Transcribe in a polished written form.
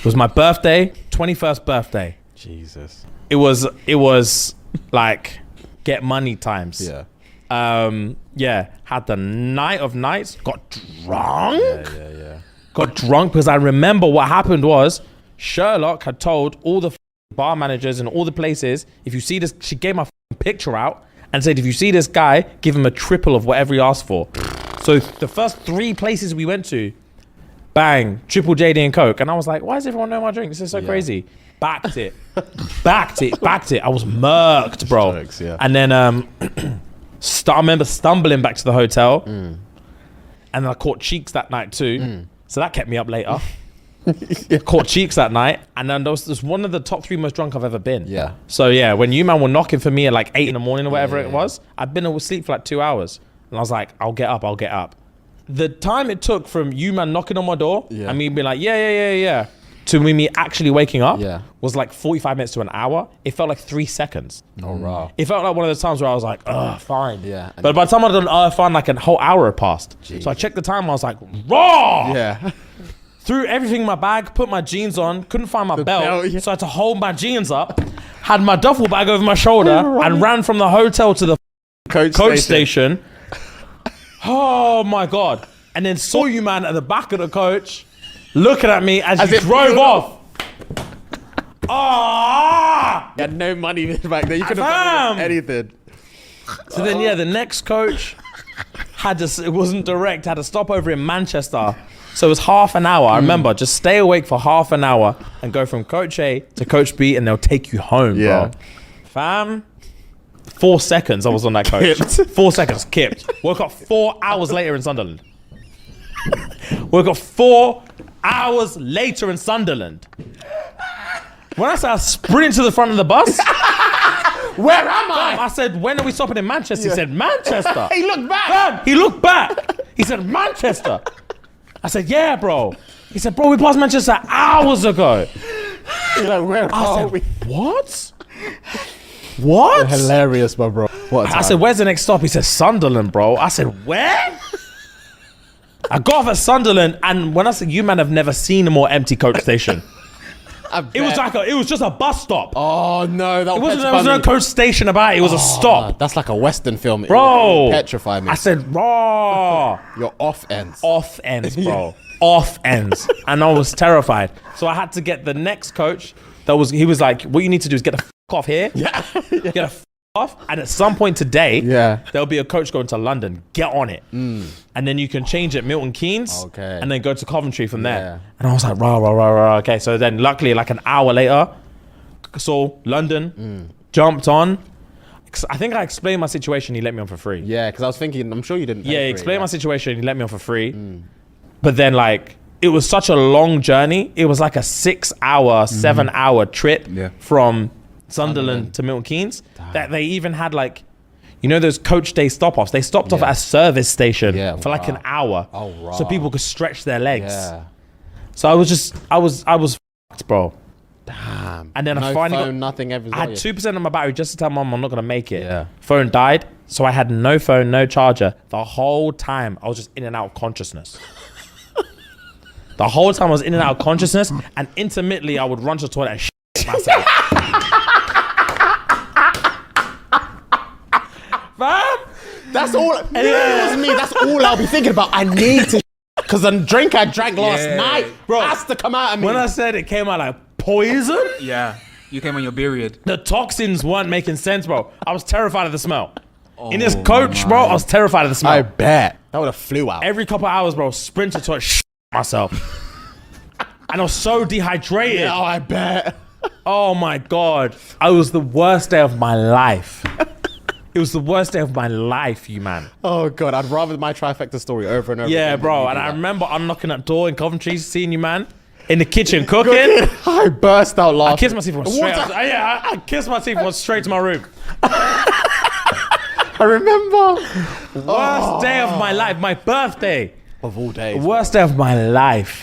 It was my birthday, 21st birthday. Jesus. It was like get money times. Yeah. Had the night of nights, got drunk. Yeah. Got drunk because I remember what happened was Sherlock had told all the bar managers and all the places, if you see this, she gave my picture out and said, if you see this guy, give him a triple of whatever he asked for. So the first 3 places we went to, bang, triple JD and Coke. And I was like, why does everyone know my drink? This is so crazy. Backed it. Backed it. I was murked, bro. Jokes, yeah. And then I remember stumbling back to the hotel. And then I caught Cheeks that night too. So that kept me up later. Caught Cheeks that night. And then there was one of the top 3 most drunk I've ever been. Yeah. So yeah, when you man were knocking for me at like 8 in the morning or whatever it was, I'd been asleep for like 2 hours. And I was like, I'll get up. The time it took from you man knocking on my door and me being like, yeah, to me actually waking up was like 45 minutes to an hour. It felt like 3 seconds. Oh, wow. It felt like one of those times where I was like, fine. Yeah. But by the time I'd done fine, like a whole hour had passed. Jeez. So I checked the time. I was like, raw. Yeah. Threw everything in my bag, put my jeans on, couldn't find my belt. So I had to hold my jeans up, had my duffel bag over my shoulder and ran from the hotel to the coach station. Oh my God. And then saw you man at the back of the coach looking at me as you drove off. You had no money back then. You could have done anything. So then, the next coach it wasn't direct, had to stop over in Manchester. So it was half an hour. I remember, just stay awake for half an hour and go from coach A to coach B and they'll take you home, bro. Fam, 4 seconds I was on that coach. 4 seconds, kipped. Woke up 4 hours later in Sunderland. Woke up 4 hours later in Sunderland. When I said I sprinted to the front of the bus, where am I? I said, when are we stopping in Manchester? He said, Manchester. He looked back. Fam, he looked back. He said, Manchester. I said, yeah, bro. He said, bro, we passed Manchester hours ago. You're like, where are we? What? What? You're hilarious, my bro. What a time. I said, where's the next stop? He said, Sunderland, bro. I said, where? I got off at Sunderland, and when I said, you man have never seen a more empty coach station. It was just a bus stop. Oh no, there was no coach station about it. It was a stop. That's like a Western film, bro. It petrified me. I said, raw. You're off ends. Off ends, bro. Off ends, and I was terrified. So I had to get the next coach. He was like, what you need to do is get the off here. Yeah. Get the off, and at some point today, there'll be a coach going to London. Get on it, and then you can change at Milton Keynes, and then go to Coventry from there. And I was like, rah. Okay, so then luckily, like an hour later, saw London, jumped on. I think I explained my situation. He let me on for free. Yeah, because I was thinking, I'm sure you didn't. He explained my situation. He let me on for free, but then like it was such a long journey. It was like a 6-hour, 7-hour trip from Sunderland to Milton Keynes. That they even had like, you know, those coach day stop-offs. They stopped off at a service station for like an hour, so people could stretch their legs. So I was fucked, bro. Damn. And then I finally got nothing. I had 2% of my battery just to tell mom I'm not gonna make it. Phone died, so I had no phone, no charger. The whole time I was just in and out of consciousness. The whole time I was in and out of consciousness, and intermittently I would run to the toilet and shit myself. Fam? That's all. If it was me, that's all I'll be thinking about. I need to, because the drink I drank last night, bro, has to come out of me. When I said it came out like poison, you came on your period. The toxins weren't making sense, bro. I was terrified of the smell. In this coach, bro, I was terrified of the smell. I bet that would have flew out. Every couple of hours, bro, sprinted to shit myself, and I was so dehydrated. Yeah, I bet. Oh my God, it was the worst day of my life. It was the worst day of my life, you man. Oh God, I'd rather my trifecta story over and over. Yeah, bro. And I remember unlocking that door in Coventry, seeing you, man, in the kitchen cooking. I burst out laughing. I kissed my teeth and went straight. I kissed my teeth and went straight to my room. I remember. Worst day of my life. My birthday. Of all days. Worst day of my life.